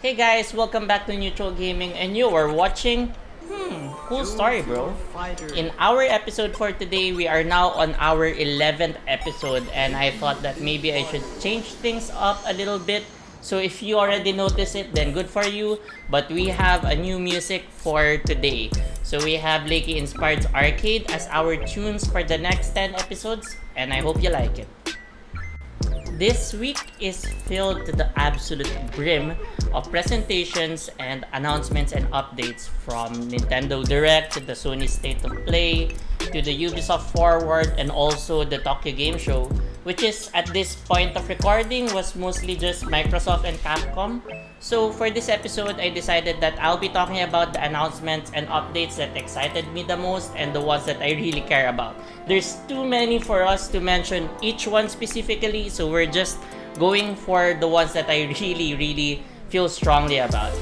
Hey guys, welcome back to Neutral Gaming, and you are watching cool story, bro. In our episode for today, we are now on our 11th episode, and I thought that maybe I should change things up a little bit. So if you already noticed it, then good for you. But we have a new music for today. So we have Lakey Inspired's Arcade as our tunes for the next 10 episodes, and I hope you like it. This week is filled to the absolute brim of presentations and announcements and updates, from Nintendo Direct to the Sony State of Play to the Ubisoft Forward and also the Tokyo Game Show, which is at this point of recording was mostly just Microsoft and Capcom. So for this episode, I decided that I'll be talking about the announcements and updates that excited me the most and the ones that I really care about. There's too many for us to mention each one specifically, so we're just going for the ones that I really feel strongly about.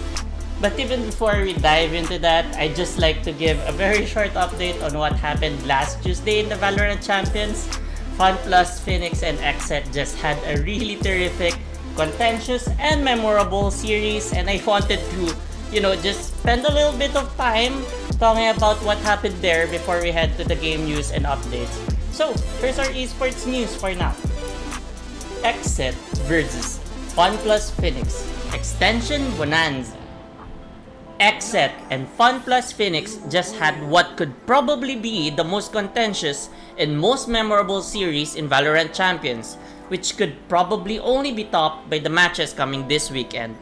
But even before we dive into that, I'd just like to give a very short update on what happened last Tuesday in the VALORANT Champions. FunPlus, Phoenix, and XSET just had a really terrific, contentious, and memorable series, and I wanted to, just spend a little bit of time talking about what happened there before we head to the game news and updates. So, here's our esports news for now. XSET versus FunPlus Phoenix Extension Bonanza. XSET and FunPlus Phoenix just had what could probably be the most contentious and most memorable series in VALORANT Champions, which could probably only be topped by the matches coming this weekend.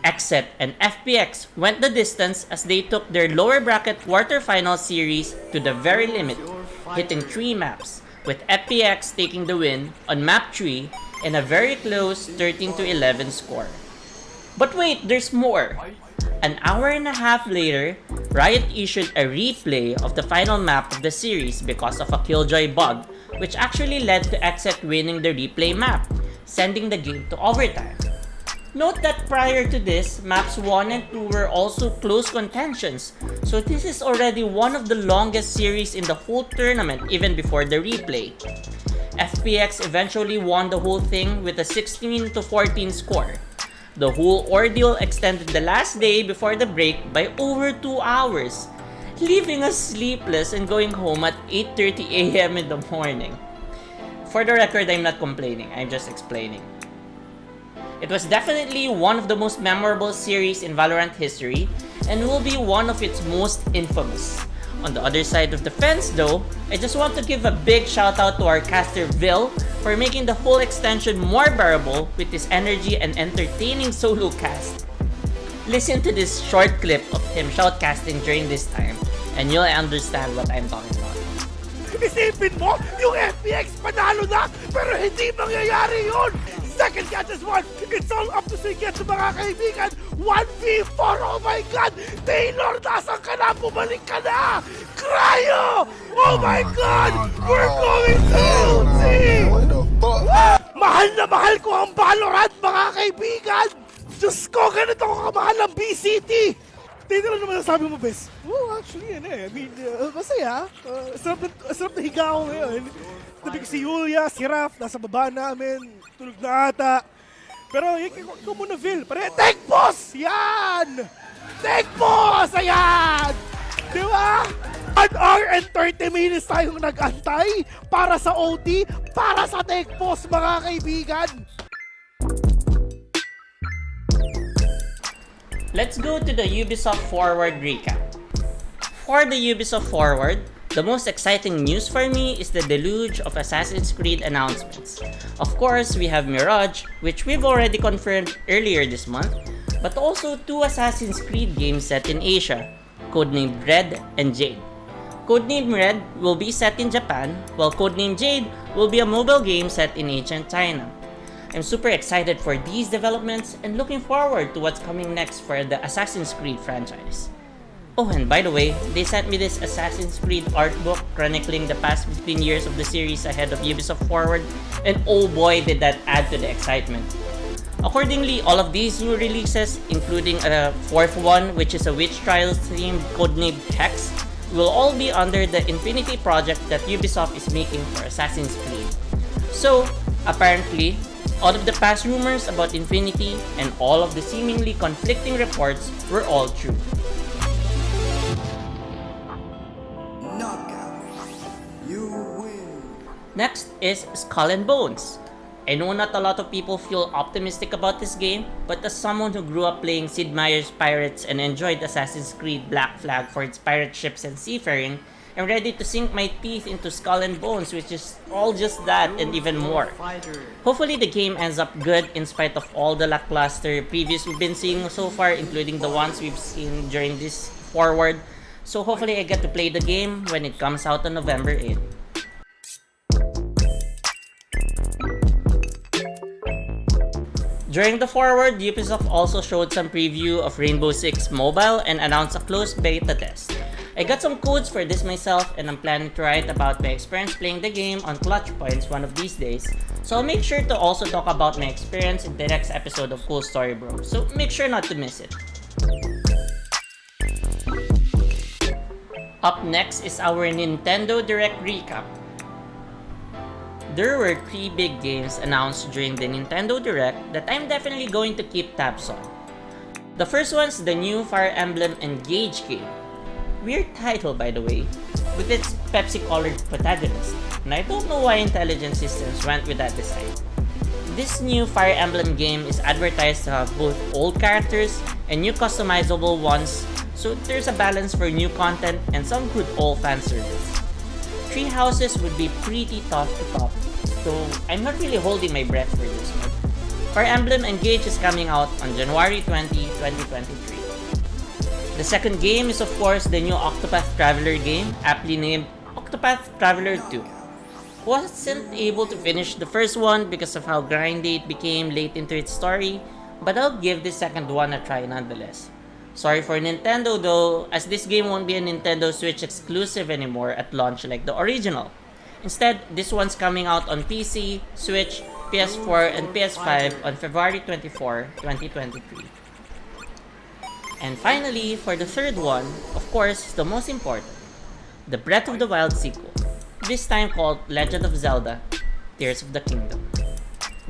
XSET and FPX went the distance as they took their lower bracket quarterfinal series to the very limit, hitting 3 maps, with FPX taking the win on map 3 in a very close 13-11 score. But wait, there's more! An hour and a half later, Riot issued a replay of the final map of the series because of a Killjoy bug, which actually led to XSET winning the replay map, sending the game to overtime. Note that prior to this, maps 1 and 2 were also close contentions, so this is already one of the longest series in the whole tournament even before the replay. FPX eventually won the whole thing with a 16-14 score. The whole ordeal extended the last day before the break by over 2 hours, leaving us sleepless and going home at 8:30 a.m. in the morning. For the record, I'm not complaining, I'm just explaining. It was definitely one of the most memorable series in VALORANT history and will be one of its most infamous. On the other side of the fence though, I just want to give a big shout out to our caster Vil for making the whole extension more bearable with his energy and entertaining solo cast. Listen to this short clip of him shoutcasting during this time and you'll understand what I'm talking about. Isipin mo, yung FPX panalo na, pero hindi mangyayari yun! Second catch is one! It's all up to Sigget, mga kaibigan! 1v4, oh my God! Taylor, nasan ka na? Bumalik ka na! Cryo! Oh my God! We're going to see! Mahal na mahal ko ang VALORANT, mga kaibigan! Diyos ko, ganito ko kamahal ang BCT! Taylor, ano naman sabi mo, Bes? Oh, actually, I mean, masaya. Sarap na higa ako ngayon. Tabi ko si Yulia, si Raph, nasa baba namin, tulog na ata. Pero, ikaw muna, Vil. Tech Boss! Yan! Tech Boss! Ayan! Di ba? 1 hour and 30 minutes tayong nag-antay para sa OT, para sa Tech Boss, mga kaibigan. Let's go to the Ubisoft Forward recap. For the Ubisoft Forward, the most exciting news for me is the deluge of Assassin's Creed announcements. Of course, we have Mirage, which we've already confirmed earlier this month, but also 2 Assassin's Creed games set in Asia, codenamed Red and Jade. Codenamed Red will be set in Japan, while codenamed Jade will be a mobile game set in ancient China. I'm super excited for these developments and looking forward to what's coming next for the Assassin's Creed franchise. Oh, and by the way, they sent me this Assassin's Creed art book chronicling the past 15 years of the series ahead of Ubisoft Forward, and oh boy did that add to the excitement. Accordingly, all of these new releases, including a 4th one which is a Witch Trials themed codenamed Hex, will all be under the Infinity project that Ubisoft is making for Assassin's Creed. So, apparently, All of the past rumors about Infinity and all of the seemingly conflicting reports were all true. Next is Skull and Bones. I know not a lot of people feel optimistic about this game, but as someone who grew up playing Sid Meier's Pirates and enjoyed Assassin's Creed Black Flag for its pirate ships and seafaring, I'm ready to sink my teeth into Skull and Bones, which is all just that and even more. Hopefully the game ends up good in spite of all the lackluster previews we've been seeing so far, including the ones we've seen during this Forward. So hopefully I get to play the game when it comes out on November 8th. During the Forward, Ubisoft also showed some preview of Rainbow Six Mobile and announced a closed beta test. I got some codes for this myself and I'm planning to write about my experience playing the game on Clutch Points one of these days. So I'll make sure to also talk about my experience in the next episode of Cool Story Bro, so make sure not to miss it. Up next is our Nintendo Direct recap. There were 3 big games announced during the Nintendo Direct that I'm definitely going to keep tabs on. The first one's the new Fire Emblem Engage game. Weird title, by the way, with its Pepsi-colored protagonist, and I don't know why Intelligent Systems went with that design. This new Fire Emblem game is advertised to have both old characters and new customizable ones, so there's a balance for new content and some good old fan service. 3 houses would be pretty tough to top, so I'm not really holding my breath for this one. Fire Emblem Engage is coming out on January 20, 2023. The second game is of course the new Octopath Traveler game, aptly named Octopath Traveler 2. Wasn't able to finish the first one because of how grindy it became late into its story, but I'll give the second one a try nonetheless. Sorry for Nintendo though, as this game won't be a Nintendo Switch exclusive anymore at launch like the original. Instead, this one's coming out on PC, Switch, PS4, and PS5 on February 24, 2023. And finally, for the third one, of course, the most important, the Breath of the Wild sequel, this time called Legend of Zelda: Tears of the Kingdom.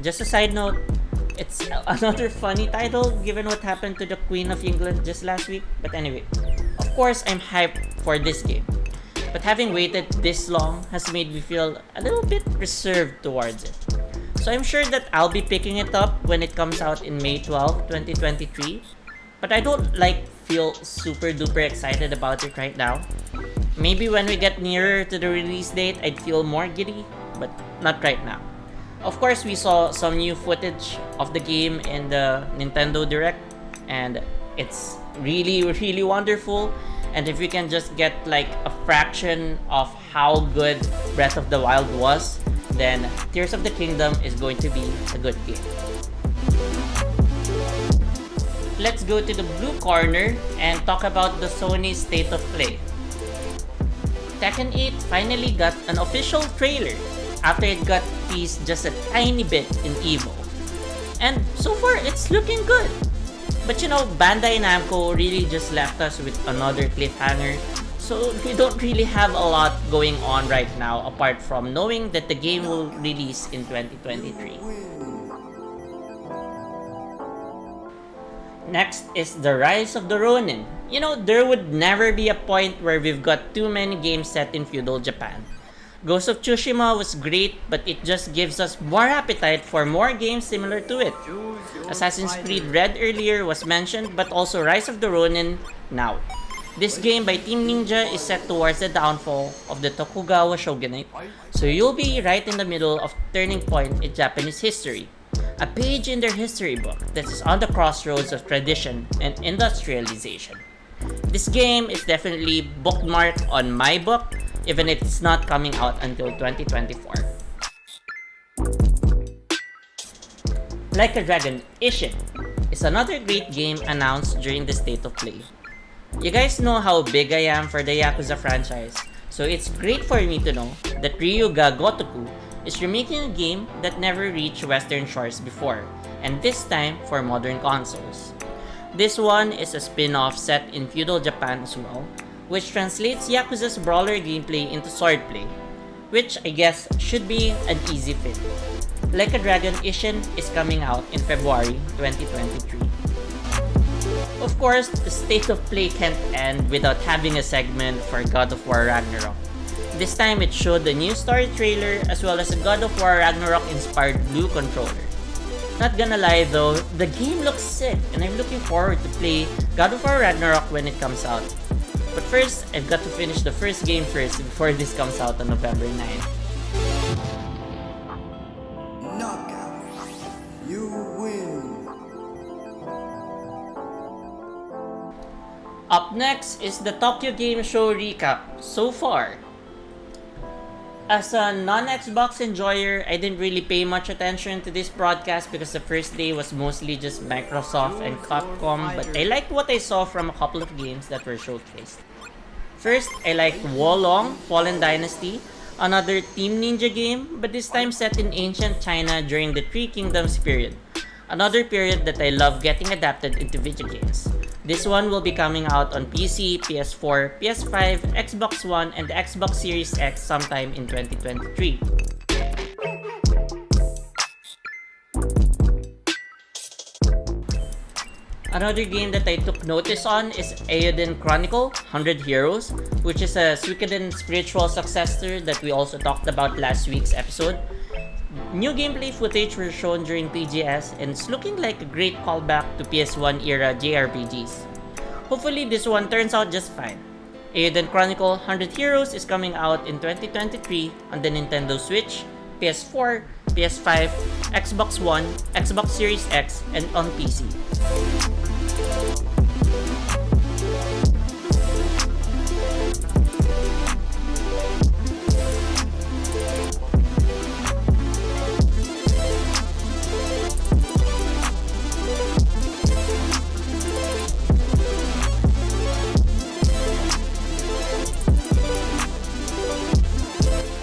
Just a side note, it's another funny title given what happened to the Queen of England just last week, but anyway, of course I'm hyped for this game. But having waited this long has made me feel a little bit reserved towards it. So I'm sure that I'll be picking it up when it comes out in May 12, 2023. But I don't feel super duper excited about it right now. Maybe when we get nearer to the release date, I'd feel more giddy, but not right now. Of course, we saw some new footage of the game in the Nintendo Direct, and it's really, really wonderful. And if we can just get a fraction of how good Breath of the Wild was, then Tears of the Kingdom is going to be a good game. Let's go to the blue corner and talk about the Sony State of Play. Tekken 8 finally got an official trailer after it got teased just a tiny bit in EVO. And so far, it's looking good. But you know, Bandai Namco really just left us with another cliffhanger, so we don't really have a lot going on right now apart from knowing that the game will release in 2023. Next is the Rise of the Ronin. You know, there would never be a point where we've got too many games set in feudal Japan. Ghost of Tsushima was great, but it just gives us more appetite for more games similar to it. Assassin's Creed Red earlier was mentioned, but also Rise of the Ronin now. This game by Team Ninja is set towards the downfall of the Tokugawa shogunate, so you'll be right in the middle of turning point in Japanese history. A page in their history book that is on the crossroads of tradition and industrialization. This game is definitely bookmarked on my book, even if it's not coming out until 2024. Like a Dragon Ishin is another great game announced during the State of Play. You guys know how big I am for the Yakuza franchise, so it's great for me to know that Ryuga Gotoku is remaking a game that never reached Western shores before, and this time for modern consoles. This one is a spin-off set in feudal Japan as well, which translates Yakuza's brawler gameplay into swordplay, which I guess should be an easy fit. Like a Dragon Ishin is coming out in February 2023. Of course, the state of play can't end without having a segment for God of War Ragnarok. This time it showed the new story trailer as well as a God of War Ragnarok inspired blue controller. Not gonna lie though, the game looks sick and I'm looking forward to play God of War Ragnarok when it comes out. But first, I've got to finish the first game first before this comes out on November 9th. Knockout. You win. Up next is the Tokyo Game Show recap so far. As a non-Xbox enjoyer, I didn't really pay much attention to this broadcast because the first day was mostly just Microsoft and Capcom, but I liked what I saw from a couple of games that were showcased. First, I liked Wolong Fallen Dynasty, another Team Ninja game, but this time set in ancient China during the Three Kingdoms period. Another period that I love getting adapted into video games. This one will be coming out on PC, PS4, PS5, Xbox One, and the Xbox Series X sometime in 2023. Another game that I took notice on is Eiyuden Chronicle 100 Heroes, which is a Suikoden spiritual successor that we also talked about last week's episode. New gameplay footage were shown during PGS and it's looking like a great callback to PS1 era JRPGs. Hopefully this one turns out just fine. Eiyuden Chronicle 100 Heroes is coming out in 2023 on the Nintendo Switch, PS4, PS5, Xbox One, Xbox Series X, and on PC.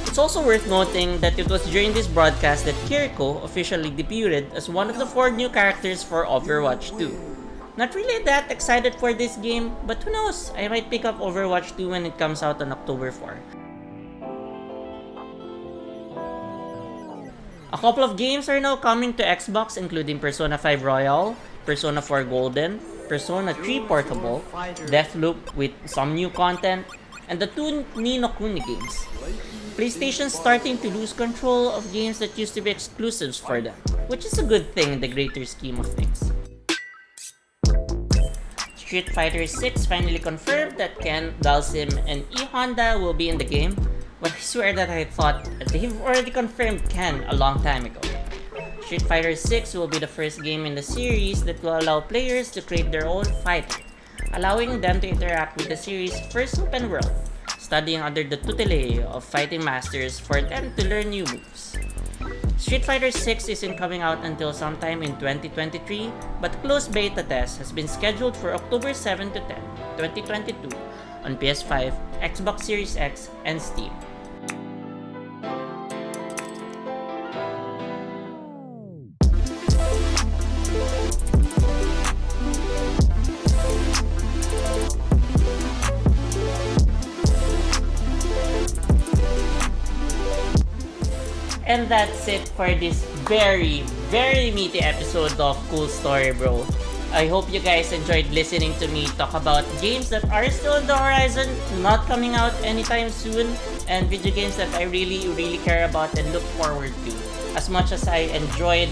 It's also worth noting that it was during this broadcast that Kiriko officially debuted as one of the 4 new characters for Overwatch 2. Not really that excited for this game, but who knows, I might pick up Overwatch 2 when it comes out on October 4. A couple of games are now coming to Xbox including Persona 5 Royal, Persona 4 Golden, Persona 3 Portable, Deathloop with some new content, and the 2 Ni no Kuni games. PlayStation's starting to lose control of games that used to be exclusives for them, which is a good thing in the greater scheme of things. Street Fighter 6 finally confirmed that Ken, Dalsim, and E Honda will be in the game, but I swear that I thought they've already confirmed Ken a long time ago. Street Fighter 6 will be the first game in the series that will allow players to create their own fighter, allowing them to interact with the series' first open world, studying under the tutelage of fighting masters for them to learn new moves. Street Fighter 6 isn't coming out until sometime in 2023, but a closed beta test has been scheduled for October 7 to 10, 2022 on PS5, Xbox Series X, and Steam. And that's it for this very meaty episode of Cool Story Bro. I hope you guys enjoyed listening to me talk about games that are still on the horizon, not coming out anytime soon, and video games that I really care about and look forward to, as much as I enjoyed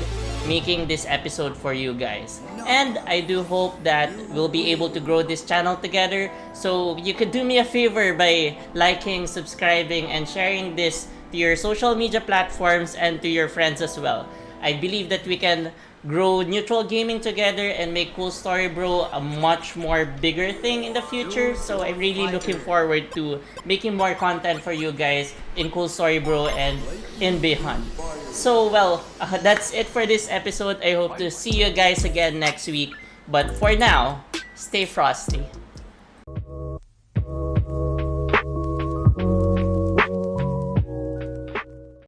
making this episode for you guys. And I do hope that we'll be able to grow this channel together, so you could do me a favor by liking, subscribing, and sharing this to your social media platforms and to your friends as well. I believe that we can grow neutral gaming together and make Cool Story Bro a much more bigger thing in the future. So I'm really looking forward to making more content for you guys in Cool Story Bro and in beyond. So well, that's it for this episode. I hope to see you guys again next week. But for now, stay frosty.